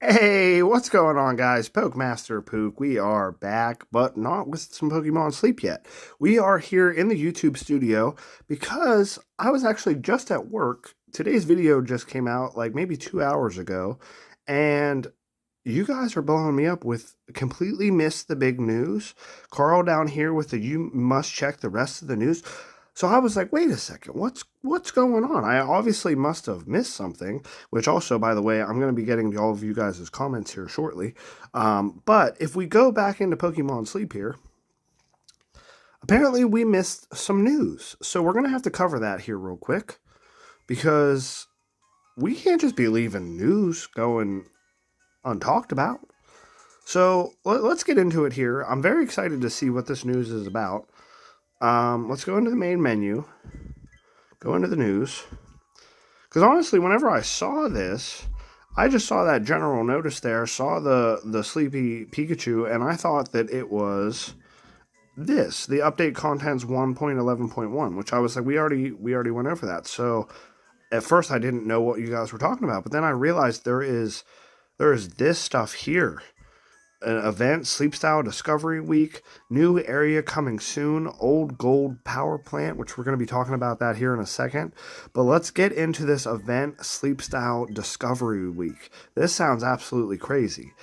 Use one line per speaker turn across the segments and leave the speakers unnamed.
Hey, what's going on, guys? PokeMaster Pook. We are back, but not with some Pokemon Sleep yet. We are here in the YouTube studio because I was actually just at work. Today's video just came out like maybe 2 hours ago, and you guys are blowing me up with completely missed the big news. Carl down here with the you must check the rest of the news. So I was like, wait a second, what's going on? I obviously must have missed something, which also, by the way, I'm going to be getting to all of you guys' comments here shortly. But if we go back into Pokemon Sleep here, apparently we missed some news. So we're going to have to cover that here real quick because we can't just be leaving news going untalked about. So let's get into it here. I'm very excited to see what this news is about. Let's go into the main menu, go into the news. Because honestly, whenever I saw this, I just saw that general notice there, saw the sleepy Pikachu, and I thought that it was this, the update contents 1.11.1, which I was like, we already went over that. So at first I didn't know what you guys were talking about, but then I realized there is this stuff here. An event, Sleep Style Discovery Week, new area coming soon, Old Gold Power Plant, which we're going to be talking about that here in a second. But let's get into this event, Sleep Style Discovery Week. This sounds absolutely crazy.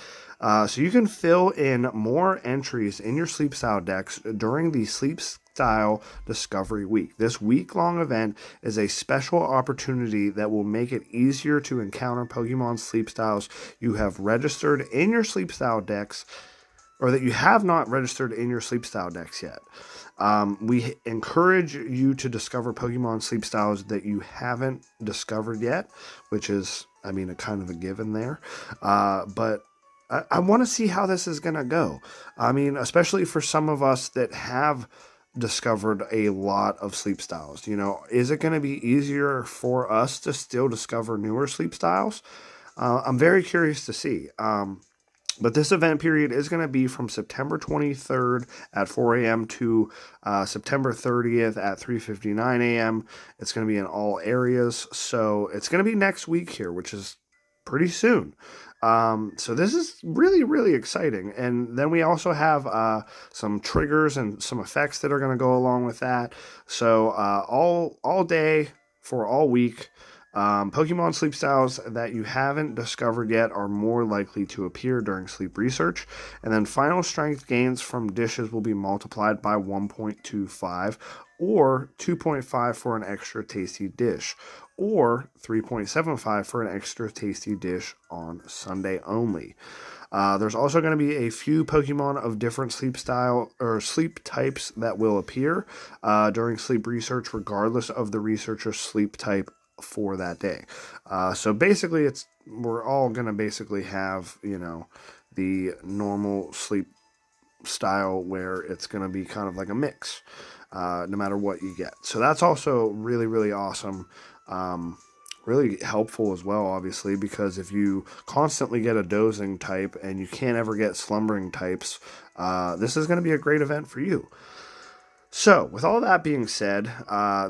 So you can fill in more entries in your Sleep Style decks during the Sleep Style Discovery Week. This week-long event is a special opportunity that will make it easier to encounter Pokemon Sleep Styles you have registered in your Sleep Style decks, or that you have not registered in your Sleep Style decks yet. We encourage you to discover Pokemon Sleep Styles that you haven't discovered yet, which is, I mean, a kind of a given there. But I want to see how this is going to go. I mean, especially for some of us that have discovered a lot of sleep styles. You know, is it going to be easier for us to still discover newer sleep styles? I'm very curious to see. But this event period is going to be from September 23rd at 4 a.m. to September 30th at 3:59 a.m. It's going to be in all areas. So it's going to be next week here, which is pretty soon. So this is really, really exciting. And then we also have some triggers and some effects that are going to go along with that. So all day for all week, Pokemon sleep styles that you haven't discovered yet are more likely to appear during sleep research. And then final strength gains from dishes will be multiplied by 1.25 or 2.5 for an extra tasty dish, or 3.75 for an extra tasty dish on Sunday only. There's also going to be a few Pokemon of different sleep style or sleep types that will appear during sleep research, regardless of the researcher's sleep type for that day. So basically, we're all going to basically have, the normal sleep style where it's going to be kind of like a mix, no matter what you get. So that's also really, really awesome. Really helpful as well, obviously, because if you constantly get a dozing type and you can't ever get slumbering types, this is going to be a great event for you. So, with all that being said,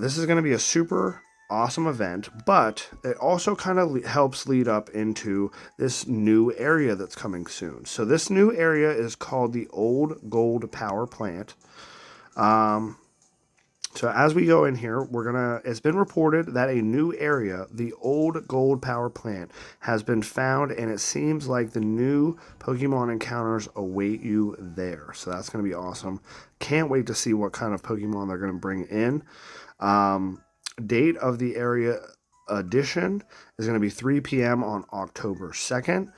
this is going to be a super awesome event, but it also kind of helps lead up into this new area that's coming soon. So, this new area is called the Old Gold Power Plant. So as we go in here, it's been reported that a new area, the Old Gold Power Plant, has been found, and it seems like the new Pokemon encounters await you there. So that's going to be awesome. Can't wait to see what kind of Pokemon they're going to bring in. Date of the area addition is going to be 3 p.m. on October 2nd.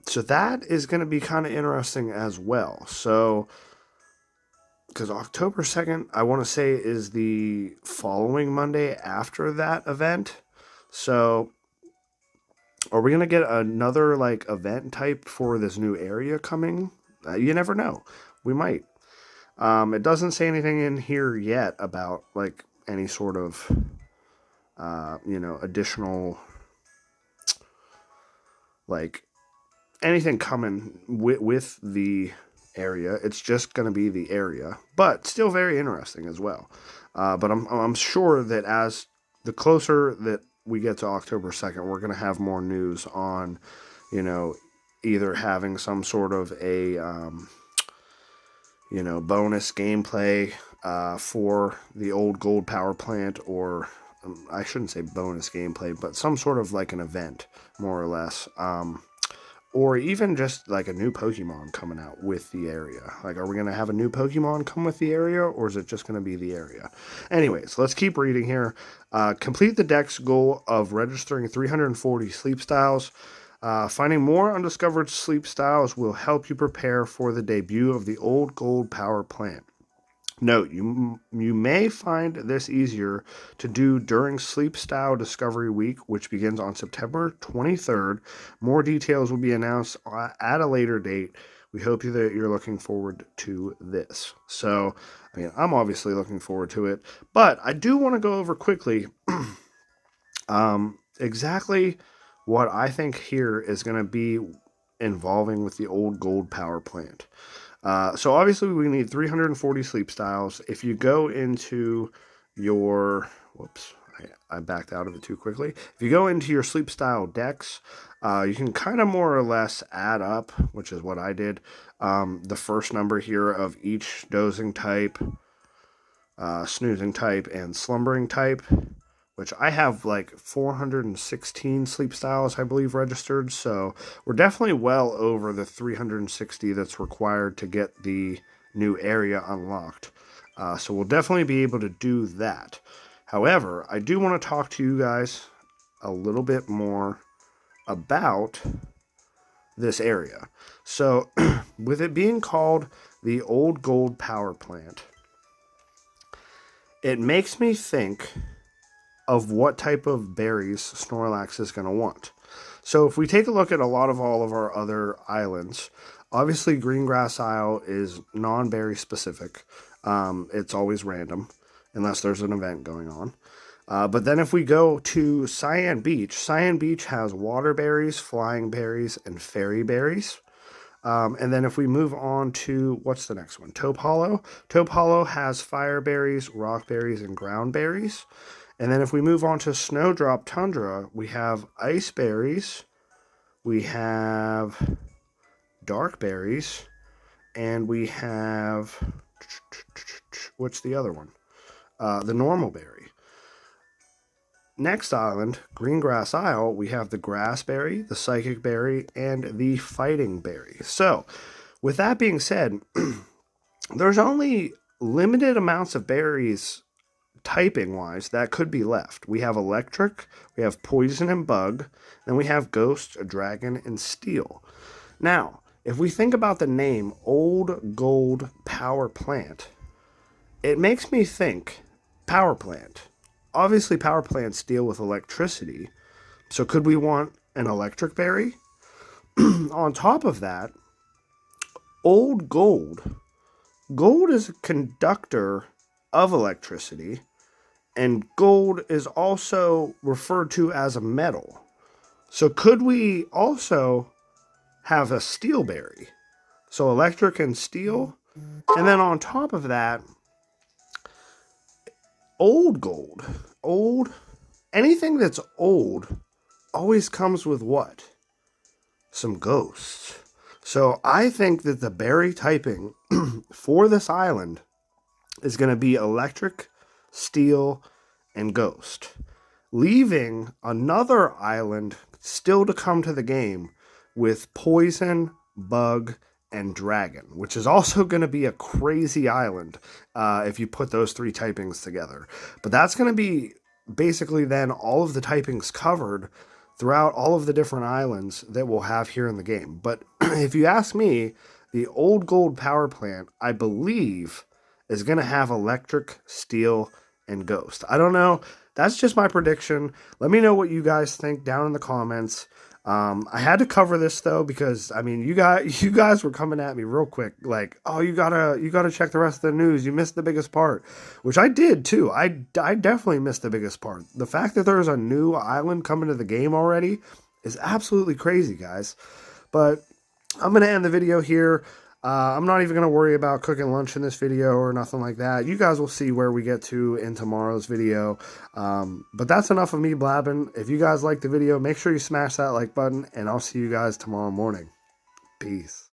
So that is going to be kind of interesting as well. So, because October 2nd, I want to say, is the following Monday after that event. So, are we going to get another, event type for this new area coming? You never know. We might. It doesn't say anything in here yet about, any sort of, additional, anything coming with the area. It's just going to be the area, but still very interesting as well. But I'm sure that as the closer that we get to October 2nd, we're going to have more news on you know, either having some sort of a bonus gameplay for the old gold power plant, or I shouldn't say bonus gameplay, but some sort of like an event, more or less. Or even just like a new Pokemon coming out with the area. Like, are we going to have a new Pokemon come with the area, or is it just going to be the area? Anyways, let's keep reading here. Complete the deck's goal of registering 340 sleep styles. Finding more undiscovered sleep styles will help you prepare for the debut of the old gold power plant. Note, you may find this easier to do during Sleep Style Discovery Week, which begins on September 23rd. More details will be announced at a later date. We hope that you're looking forward to this. So, I mean, I'm obviously looking forward to it, but I do want to go over quickly exactly what I think here is going to be involving with the old gold power plant. So obviously we need 340 sleep styles. If you go into your, whoops, I backed out of it too quickly. If you go into your sleep style decks, you can kind of more or less add up, which is what I did, the first number here of each dozing type, snoozing type, and slumbering type, which I have like 416 sleep styles, I believe, registered. So we're definitely well over the 360 that's required to get the new area unlocked. So we'll definitely be able to do that. However, I do want to talk to you guys a little bit more about this area. So with it being called the Old Gold Power Plant, it makes me think of what type of berries Snorlax is going to want. So if we take a look at all of our other islands, obviously Greengrass Isle is non-berry specific. It's always random, unless there's an event going on. But then if we go to Cyan Beach has water berries, flying berries, and fairy berries. And then if we move on to, what's the next one? Taupe Hollow has fire berries, rock berries, and ground berries. And then if we move on to Snowdrop Tundra, we have ice berries, we have dark berries, and we have, what's the other one? The normal berry. Next island, Greengrass Isle, we have the grass berry, the psychic berry, and the fighting berry. So, with that being said, there's only limited amounts of berries typing wise that could be left. We have electric, we have poison and bug, then we have ghost, dragon, and steel. Now, if we think about the name Old Gold Power Plant, it makes me think power plant. Obviously, power plants deal with electricity, so could we want an electric berry? On top of that, old gold. Gold is a conductor of electricity, and gold is also referred to as a metal. So could we also have a steel berry? So electric and steel. And then on top of that, old gold. Anything that's old always comes with what? Some ghosts. So I think that the berry typing for this island is going to be electric, steel, and ghost, leaving another island still to come to the game with poison, bug, and dragon, which is also going to be a crazy island if you put those three typings together. But that's going to be basically then all of the typings covered throughout all of the different islands that we'll have here in the game. But if you ask me, the Old Gold Power Plant, I believe, is going to have electric, steel, and ghost. I don't know. That's just my prediction. Let me know what you guys think down in the comments. I had to cover this though because I mean you guys were coming at me real quick like, oh, you gotta check the rest of the news. You missed the biggest part, which I did too. I definitely missed the biggest part. The fact that there's a new island coming to the game already is absolutely crazy, guys. But I'm gonna end the video here. I'm not even going to worry about cooking lunch in this video or nothing like that. You guys will see where we get to in tomorrow's video. But that's enough of me blabbing. If you guys like the video, make sure you smash that like button, and I'll see you guys tomorrow morning. Peace.